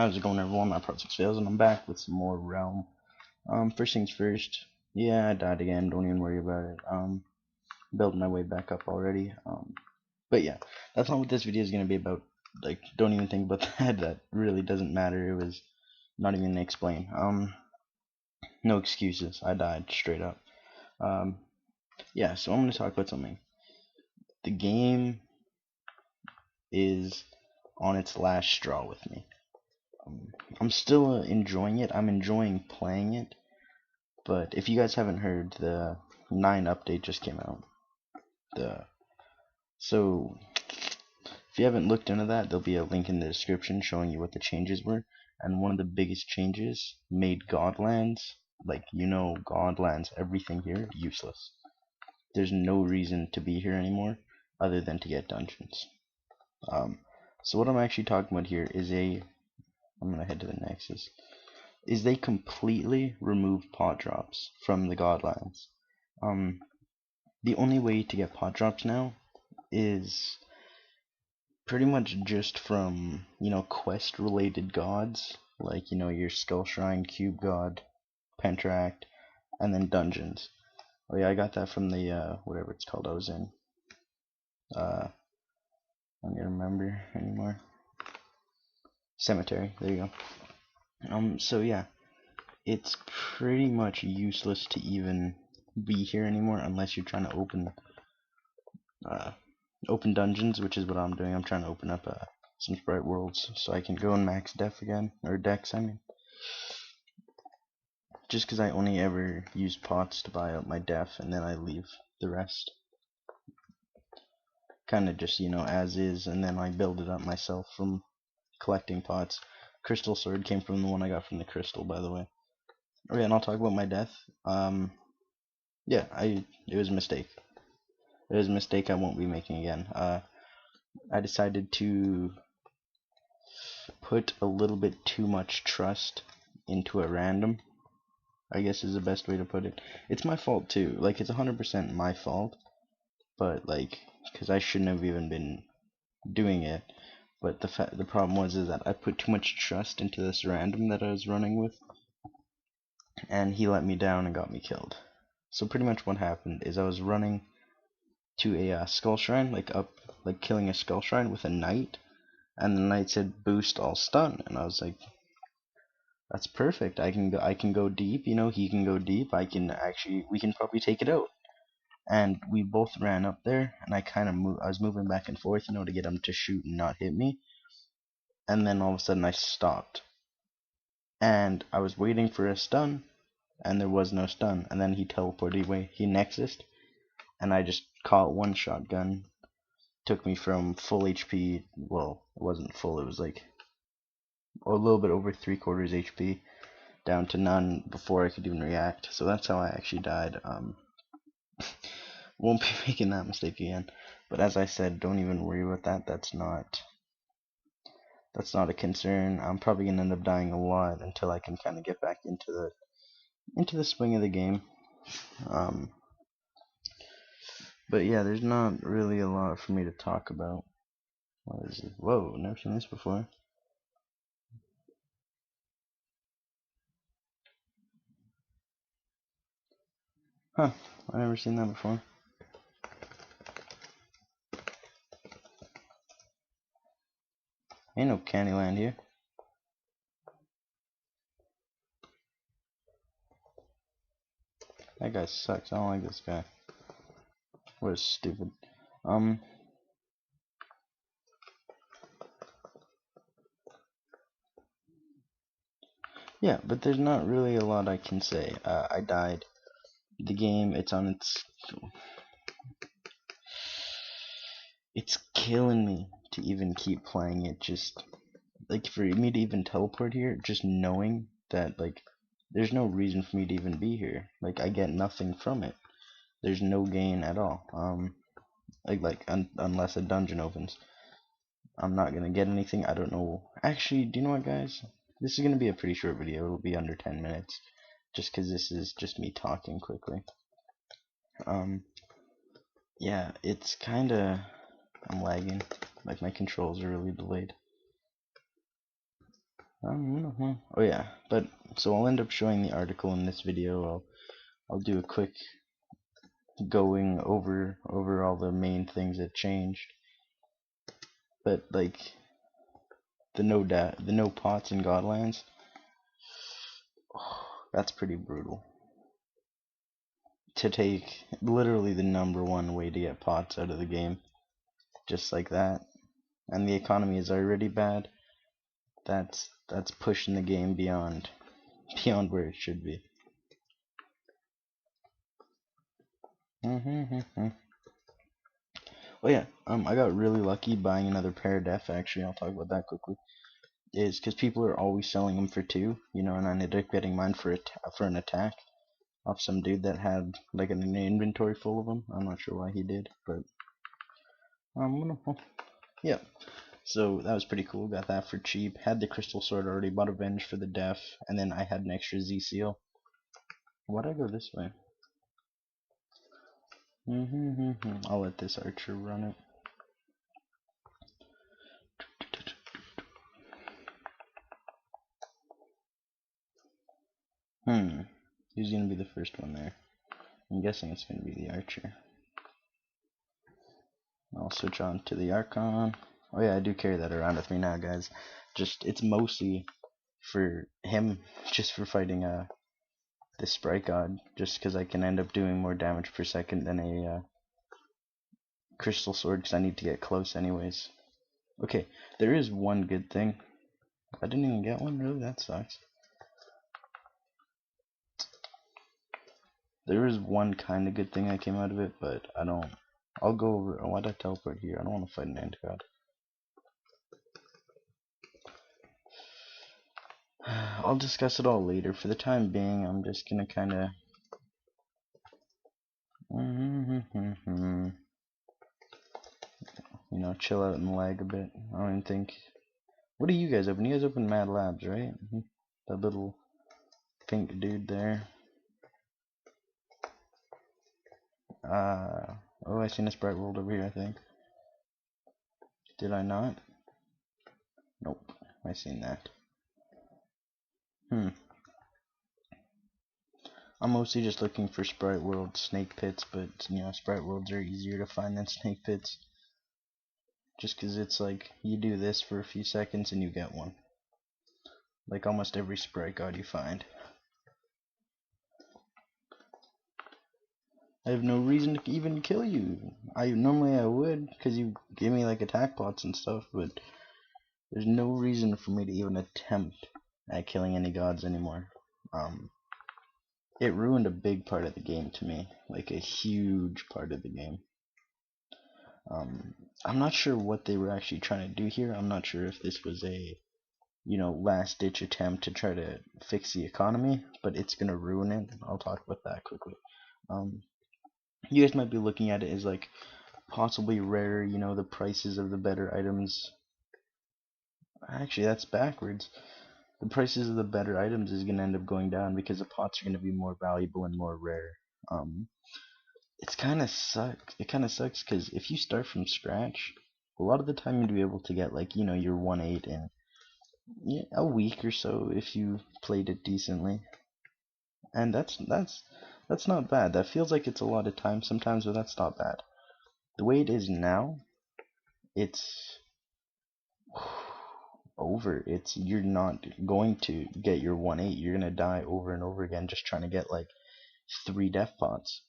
How's it going, everyone? My Part 6 Fails, and I'm back with some more Realm. First things first, yeah, I died again, don't even worry about it. Building my way back up already. But yeah, that's not what this video is going to be about. Like, don't even think about that, that really doesn't matter, it was not even to explain. No excuses, I died, straight up. Yeah, so I'm going to talk about something. The game is on its last straw with me. I'm still enjoying it. I'm enjoying playing it. But if you guys haven't heard, the 9 update just came out. So if you haven't looked into that, there'll be a link in the description showing you what the changes were. And one of the biggest changes made Godlands, like, Godlands, everything here, useless. There's no reason to be here anymore other than to get dungeons. So what I'm actually talking about here is I'm gonna head to the Nexus. Is they completely removed pot drops from the Godlands. The only way to get pot drops now is pretty much just from, quest related gods, like, your Skull Shrine, Cube God, Pentract, and then dungeons. Oh yeah, I got that from the, whatever it's called I was in. I don't even remember anymore. Cemetery, there you go. So yeah, it's pretty much useless to even be here anymore unless you're trying to open dungeons, which is what I'm doing. I'm trying to open up some sprite worlds so I can go in max def again, or dex I mean. Just because I only ever use pots to buy up my def and then I leave the rest. Kind of just, as is, and then I build it up myself from collecting pots. Crystal sword came from the one I got from the crystal, by the way. Okay, and I'll talk about my death. Yeah, it was a mistake. It was a mistake I won't be making again. I decided to put a little bit too much trust into a random, I guess is the best way to put it. It's my fault too. Like, it's 100% my fault. But, like, because I shouldn't have even been doing it. But the problem is that I put too much trust into this random that I was running with. And he let me down and got me killed. So pretty much what happened is I was running to a skull shrine, like killing a skull shrine with a knight. And the knight said boost all stun, and I was like, that's perfect. I can go deep, he can go deep. We can probably take it out. And we both ran up there, and I was moving back and forth, to get him to shoot and not hit me. And then all of a sudden I stopped. And I was waiting for a stun, and there was no stun. And then he teleported away. He nexused, and I just caught one shotgun. Took me from full HP, well, it wasn't full, it was like a little bit over 3/4 HP, down to none before I could even react. So that's how I actually died. Won't be making that mistake again. But as I said, don't even worry about that. That's not a concern. I'm probably gonna end up dying a lot until I can kind of get back into the swing of the game. But yeah, there's not really a lot for me to talk about. What is it? Whoa, never seen this before. Huh, I never seen that before. Ain't no Candyland here. That guy sucks. I don't like this guy. What is stupid. Yeah, but there's not really a lot I can say. I died. The game, it's killing me to even keep playing it. Just, like, for me to even teleport here, just knowing that, like, there's no reason for me to even be here. Like, I get nothing from it. There's no gain at all. Unless a dungeon opens. I'm not gonna get anything. I don't know. Actually, do you know what, guys? This is gonna be a pretty short video. It'll be under 10 minutes. Just because this is just me talking quickly. Yeah, it's kinda... I'm lagging. Like, my controls are really delayed. Oh yeah, but so I'll end up showing the article in this video. I'll do a quick going over all the main things that changed. But like the no pots in Godlands, that's pretty brutal. To take literally the #1 way to get pots out of the game, just like that, and the economy is already bad. That's pushing the game beyond where it should be. Oh yeah, I got really lucky buying another Paradef. Actually, I'll talk about that quickly. Is because people are always selling them for 2, and I ended up getting mine for an attack off some dude that had like an inventory full of them. I'm not sure why he did, but yeah. So that was pretty cool. Got that for cheap. Had the crystal sword already. Bought Avenge for the def, and then I had an extra Z seal. Why'd I go this way? I'll let this archer run it. Who's gonna be the first one there? I'm guessing it's gonna be the archer. I'll switch on to the Archon. Oh yeah, I do carry that around with me now, guys. Just it's mostly for him, just for fighting this Sprite God, just because I can end up doing more damage per second than a crystal sword, because I need to get close anyways. Okay, there is one good thing. I didn't even get one, really? That sucks. There is one kind of good thing that came out of it, but I don't. I'll go over. Oh, why'd I teleport here? I don't want to fight an Ant God. I'll discuss it all later. For the time being, I'm just gonna kind of. Chill out and lag a bit. I don't even think. What do you guys open? You guys open Mad Labs, right? That little pink dude there. Oh, I seen a Sprite World over here, I think. Did I not? Nope, I seen that. I'm mostly just looking for Sprite World snake pits, but Sprite Worlds are easier to find than snake pits. Just because it's like you do this for a few seconds and you get one. Like almost every Sprite God you find. I have no reason to even kill you. Normally I would, because you give me like attack pots and stuff, but there's no reason for me to even attempt at killing any gods anymore. It ruined a big part of the game to me, like a huge part of the game. I'm not sure what they were actually trying to do here. I'm not sure if this was a, last ditch attempt to try to fix the economy, but it's gonna ruin it. I'll talk about that quickly. You guys might be looking at it as like possibly rare, the prices of the better items. Actually, that's backwards. The prices of the better items is gonna end up going down because the pots are gonna be more valuable and more rare. It kind of sucks because if you start from scratch, a lot of the time you'd be able to get like your 1-8 in a week or so if you played it decently, and that's not bad. That feels like it's a lot of time sometimes, but that's not bad. The way it is now, it's over. You're not going to get your 1-8. You're gonna die over and over again just trying to get like 3 def pots.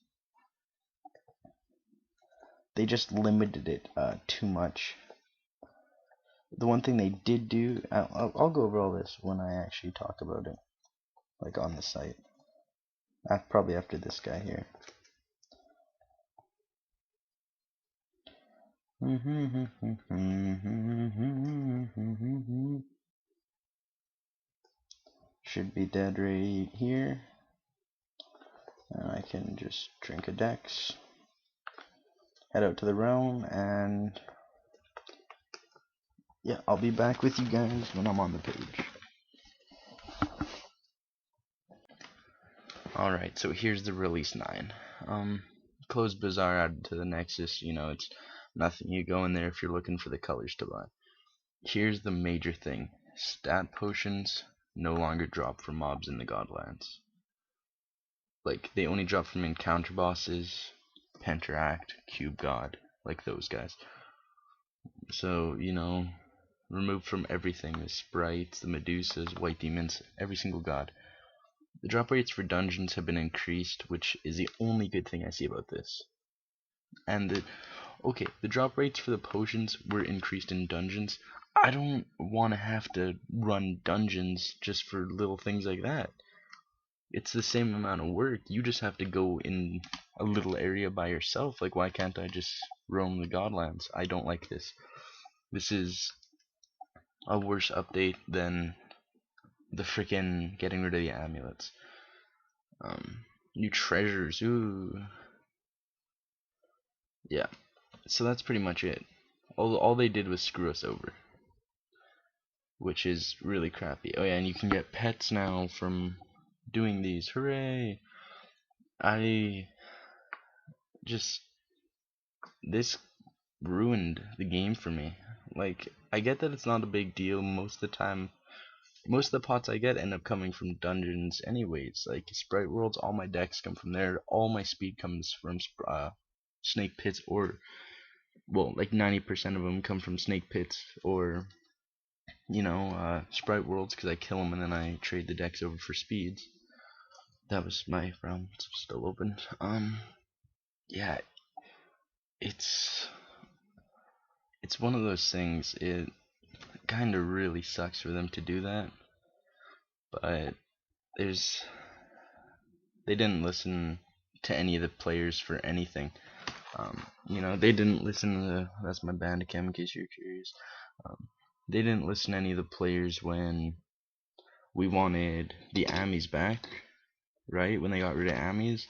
They just limited it too much. The one thing they did do, I'll go over all this when I actually talk about it, like on the site. Probably after this guy here. Should be dead right here. I can just drink a dex, head out to the realm, and yeah, I'll be back with you guys when I'm on the page. Alright, so here's the release 9. Closed Bazaar added to the Nexus, it's nothing. You go in there if you're looking for the colors to buy. Here's the major thing. stat potions no longer drop for mobs in the Godlands. Like, they only drop from encounter bosses, Penteract, Cube God, like those guys. So, removed from everything, the sprites, the Medusas, white demons, every single god. The drop rates for dungeons have been increased, which is the only good thing I see about this. And the drop rates for the potions were increased in dungeons. I don't want to have to run dungeons just for little things like that. It's the same amount of work. You just have to go in a little area by yourself. Like, why can't I just roam the Godlands? I don't like this. This is a worse update than the frickin' getting rid of the amulets. New treasures. Ooh. Yeah. So that's pretty much it. All they did was screw us over, which is really crappy. Oh yeah, and you can get pets now from doing these. Hooray! This ruined the game for me. Like, I get that it's not a big deal most of the time. Most of the pots I get end up coming from dungeons anyways. Like, Sprite Worlds, all my decks come from there. All my speed comes from Snake Pits, or, well, like 90% of them come from Snake Pits, or, Sprite Worlds, because I kill them and then I trade the decks over for speeds. That was my round, still open. Yeah, it's one of those things. It kind of really sucks for them to do that, but they didn't listen to any of the players for anything. They didn't listen to that's my Bandicam in case you're curious. They didn't listen to any of the players when we wanted the Amis back, right? When they got rid of Amis,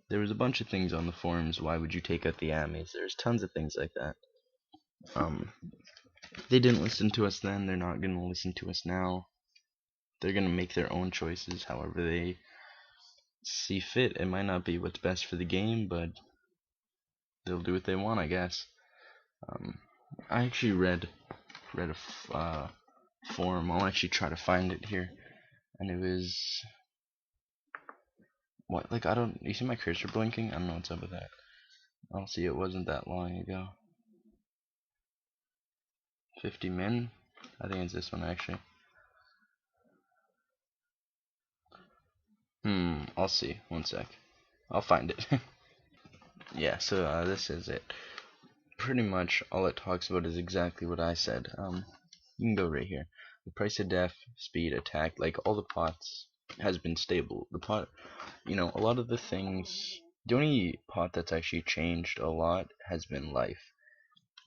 there was a bunch of things on the forums. Why would you take out the Amis? There's tons of things like that. They didn't listen to us then. They're not gonna listen to us now. They're gonna make their own choices, however they see fit. It might not be what's best for the game, but they'll do what they want, I guess. I actually read a forum. I'll actually try to find it here, and it was what? Like, I don't. You see my cursor blinking? I don't know what's up with that. I'll see. It wasn't that long ago. 50 min. I think it's this one actually. I'll see. One sec. I'll find it. Yeah. So this is it. Pretty much all it talks about is exactly what I said. You can go right here. The price of def, speed, attack, like all the pots has been stable. The pot, a lot of the things. The only pot that's actually changed a lot has been life.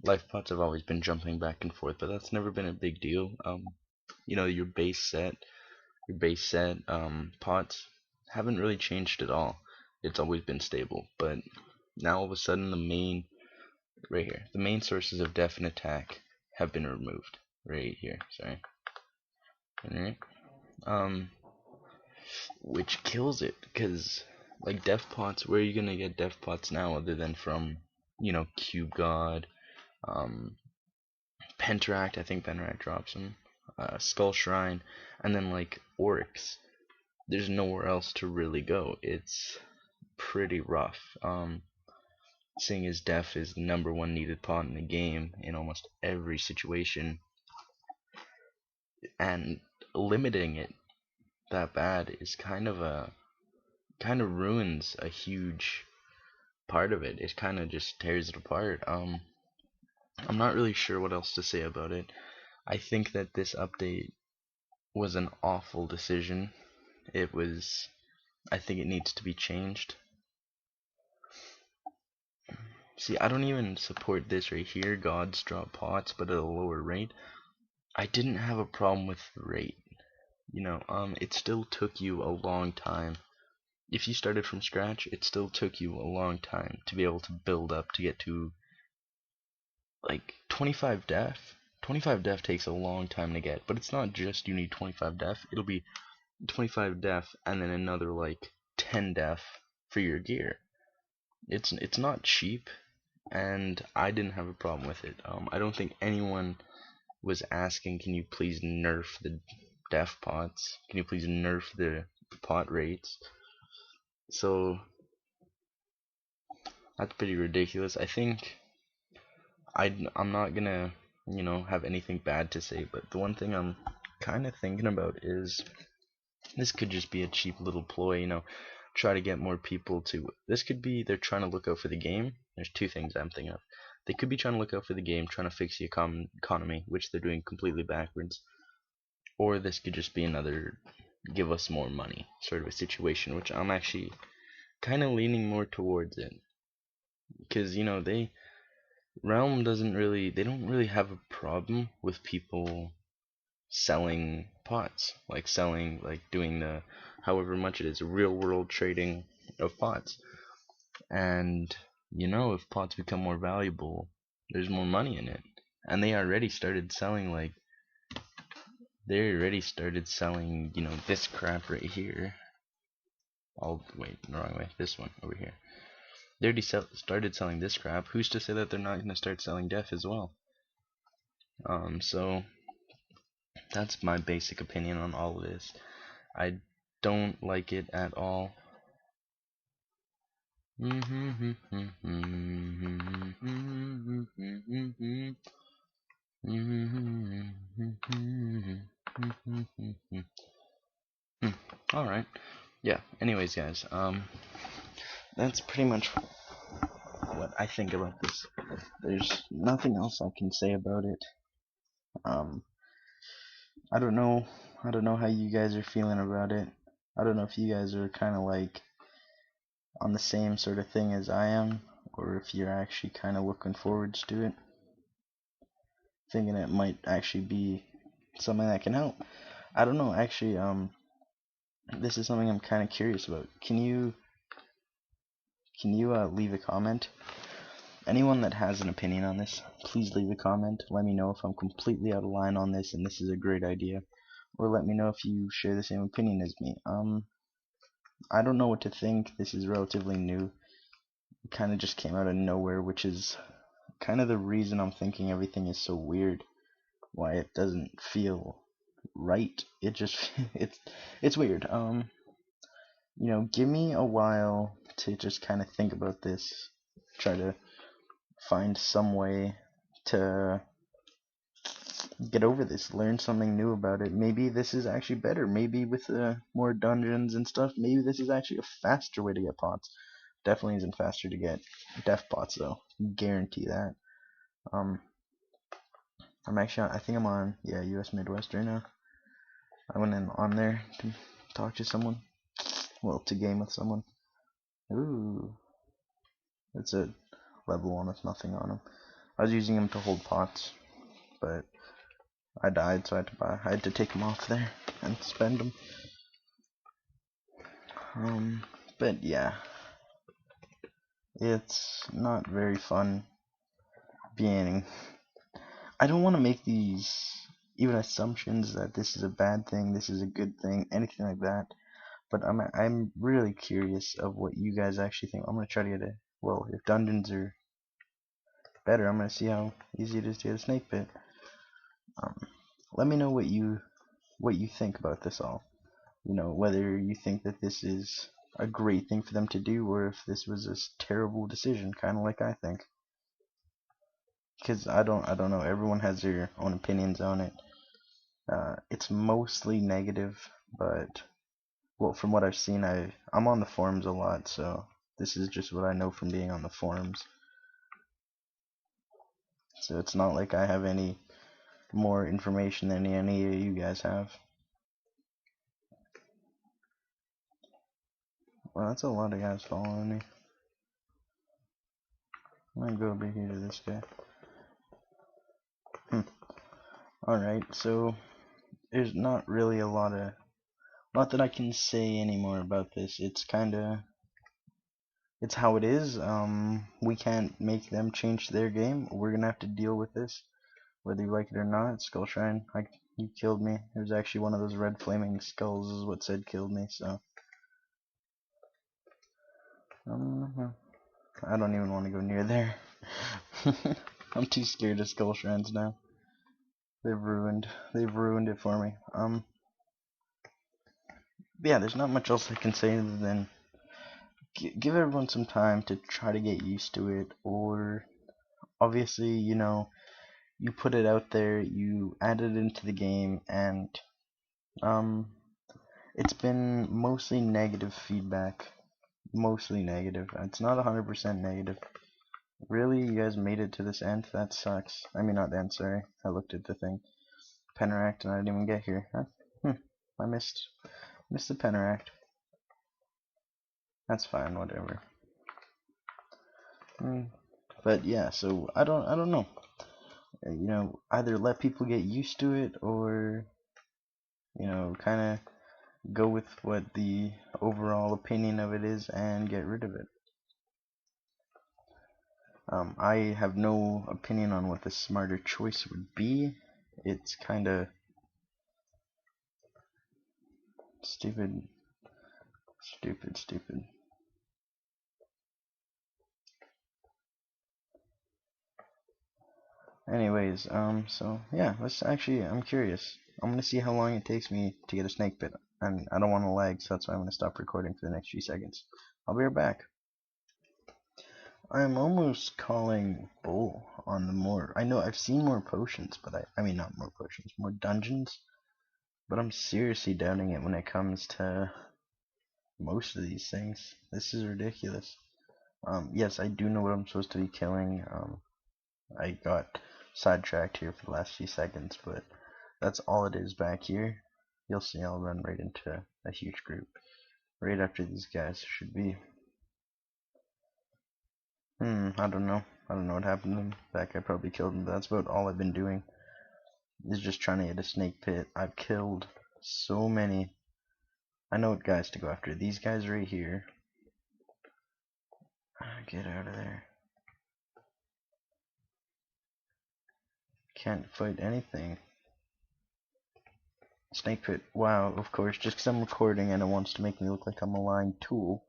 Life pots have always been jumping back and forth, but that's never been a big deal. Your base set pots haven't really changed at all. It's always been stable, but now all of a sudden right here, the main sources of def and attack have been removed. Right here, sorry. Alright. Which kills it, because like def pots, where are you gonna get def pots now other than from, Cube God, Penteract, I think Penteract drops them, Skull Shrine, and then like Oryx. There's nowhere else to really go. It's pretty rough. Seeing as def is the #1 needed pot in the game in almost every situation, and limiting it that bad is kind of ruins a huge part of it. It kind of just tears it apart. I'm not really sure what else to say about it. I think that this update was an awful decision. I think it needs to be changed. See, I don't even support this right here, gods drop pots, but at a lower rate. I didn't have a problem with the rate. It still took you a long time. If you started from scratch, it still took you a long time to be able to build up to get to, like, 25 def. 25 def takes a long time to get, but it's not just you need 25 def. It'll be 25 def and then another, like, 10 def for your gear. It's not cheap, and I didn't have a problem with it. I don't think anyone was asking, can you please nerf the def pots? Can you please nerf the pot rates? So that's pretty ridiculous. I think I'm not gonna, have anything bad to say, but the one thing I'm kind of thinking about is this could just be a cheap little ploy, try to get more people to. This could be they're trying to look out for the game. There's two things I'm thinking of. They could be trying to look out for the game, trying to fix the economy, which they're doing completely backwards. Or this could just be another give us more money sort of a situation, which I'm actually kind of leaning more towards it. Because, Realm they don't really have a problem with people selling pots, like doing the however much it is, real world trading of pots. And if pots become more valuable, there's more money in it. And they already started selling this crap right here. Oh wait, the wrong way. This one over here. They already started selling this crap. Who's to say that they're not gonna start selling def as well? So that's my basic opinion on all of this. I don't like it at all. Alright. Yeah, anyways guys, that's pretty much what I think about this. There's nothing else I can say about it. I don't know how you guys are feeling about it. I don't know if you guys are kind of like on the same sort of thing as I am, or if you're actually kind of looking forwards to it, thinking it might actually be something that can help. I don't know, actually, this is something I'm kind of curious about. Can you leave a comment? Anyone that has an opinion on this, please leave a comment. Let me know if I'm completely out of line on this and this is a great idea, or let me know if you share the same opinion as me. I don't know what to think. This is relatively new. It kind of just came out of nowhere, which is kind of the reason I'm thinking everything is so weird. Why it doesn't feel right. It just it's weird. Give me a while to just kind of think about this. Try to find some way to get over this, learn something new about it. Maybe this is actually better. Maybe with more dungeons and stuff, maybe this is actually a faster way to get pots. Definitely isn't faster to get def pots though. Guarantee that. I'm actually I think I'm on US Midwest right now. I went on there to talk to someone. Well, to game with someone. Ooh. It's a level 1 with nothing on him. I was using him to hold pots, but I died, so I had to take him off there and spend them. But yeah, it's not very fun being. I don't want to make these even assumptions that this is a bad thing, this is a good thing, anything like that. But I'm really curious of what you guys actually think. I'm gonna try to get if dungeons are better, I'm gonna see how easy it is to get a snake pit. Let me know what you think about this all. Whether you think that this is a great thing for them to do, or if this was a terrible decision, kind of like I think. Because I don't know. Everyone has their own opinions on it. It's mostly negative, but from what I've seen, I'm on the forums a lot, so this is just what I know from being on the forums. So it's not like I have any more information than any of you guys have. Well, that's a lot of guys following me. I'm gonna go over here to this guy. Alright, so there's not really a lot that I can say anymore about this. It's how it is. We can't make them change their game. We're gonna have to deal with this, whether you like it or not. Skullshrine, you killed me. It was actually one of those red flaming skulls is what said killed me, so I don't even want to go near there. I'm too scared of Skullshrines now. they've ruined it for me. Yeah, there's not much else I can say other than give everyone some time to try to get used to it, or obviously, you put it out there, you add it into the game, and um, it's been mostly negative feedback. Mostly negative. It's not 100% negative. Really, you guys made it to this end? That sucks. I mean, not the end, sorry. I looked at the thing. Penteract and I didn't even get here. Huh? I missed the Penteract. That's fine, whatever. But yeah, so I don't know. Either let people get used to it or kind of go with what the overall opinion of it is and get rid of it. I have no opinion on what the smarter choice would be. It's kind of stupid. Anyways, so yeah, I'm curious. I'm gonna see how long it takes me to get a snake bit, and I don't want to lag, so that's why I'm gonna stop recording for the next few seconds. I'll be right back. I'm almost calling bull on the more. I know I've seen more potions, but I mean not more potions, more dungeons. But I'm seriously doubting it when it comes to most of these things. This is ridiculous. Yes, I do know what I'm supposed to be killing. I got sidetracked here for the last few seconds, but that's all it is back here. You'll see I'll run right into a huge group. Right after these guys should be. I don't know. I don't know what happened to him. That guy probably killed him, but that's about all I've been doing. Is just trying to hit a snake pit. I've killed so many. I know what guys to go after. These guys right here. Get out of there. Can't fight anything. Snake pit. Wow, of course, just because I'm recording and it wants to make me look like I'm a lying tool.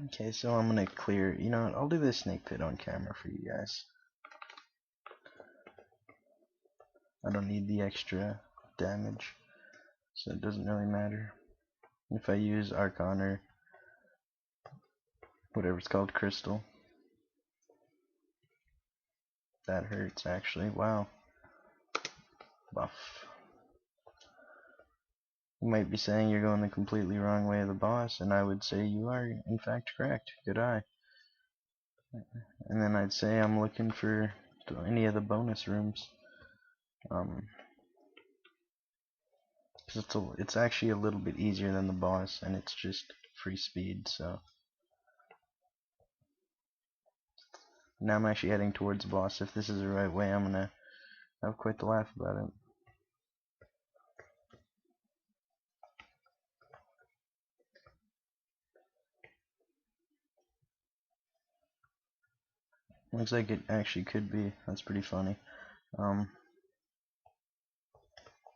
Okay, so I'm gonna clear. You know what? I'll do this snake pit on camera for you guys. I don't need the extra damage, so it doesn't really matter. If I use Archon or whatever it's called, Crystal, that hurts actually. Wow. Buff. You might be saying you're going the completely wrong way of the boss, and I would say you are in fact correct. Good eye. And then I'd say I'm looking for any of the bonus rooms. Because it's actually a little bit easier than the boss, and it's just free speed, so. Now I'm actually heading towards the boss. If this is the right way, I'm gonna have quite the laugh about it. Looks like it actually could be. That's pretty funny.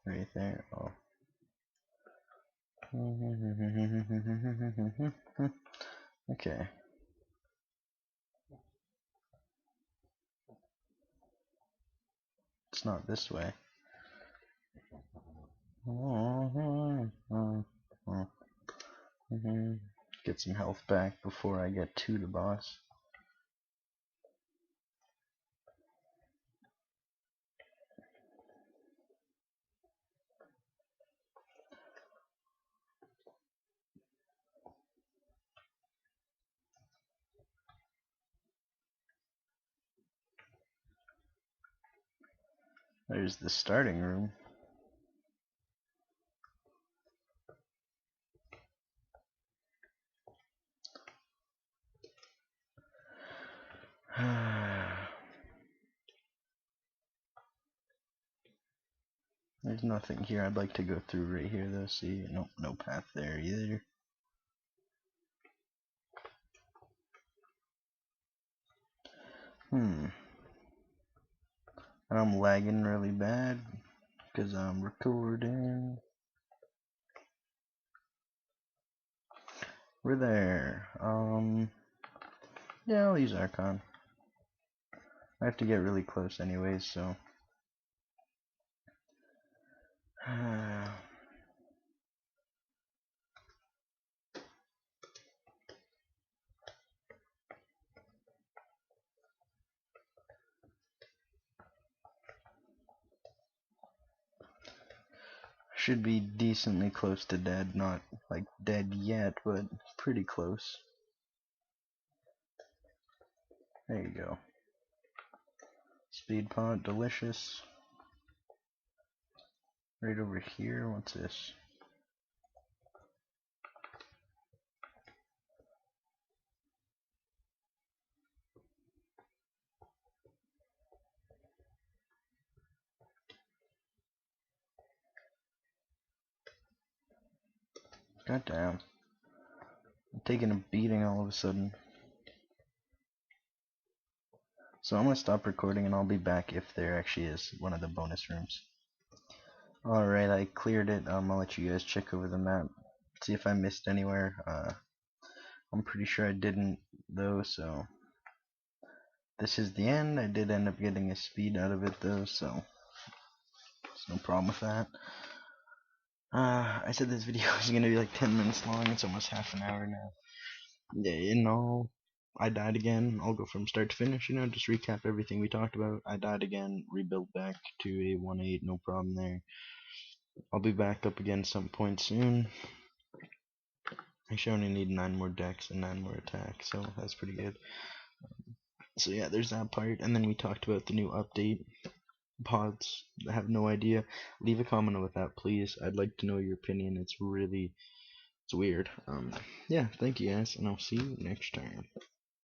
Right there. Oh. Okay. It's not this way. Get some health back before I get to the boss. There's the starting room. There's nothing here I'd like to go through right here though. See, nope, no path there either. And I'm lagging really bad because I'm recording. We're there. Yeah, I'll use Archon. I have to get really close anyways, so. Should be decently close to dead, not like dead yet, but pretty close. There you go. Speed pot, delicious. Right over here, what's this? Goddamn. I'm taking a beating all of a sudden. So I'm gonna stop recording and I'll be back if there actually is one of the bonus rooms. Alright, I cleared it. I'll let you guys check over the map. See if I missed anywhere. I'm pretty sure I didn't though, so this is the end. I did end up getting a speed out of it though, so there's no problem with that. I said this video was gonna be like 10 minutes long. It's almost half an hour now. Yeah, in all, I died again. I'll go from start to finish, just recap everything we talked about. I died again, rebuilt back to a 1-8, no problem there. I'll be back up again some point soon. Actually, I only need 9 more decks and 9 more attacks, so that's pretty good. So yeah, there's that part, and then we talked about the new update. Pods, I have no idea. Leave a comment with that, please. I'd like to know your opinion. It's weird. Yeah, thank you guys, and I'll see you next time.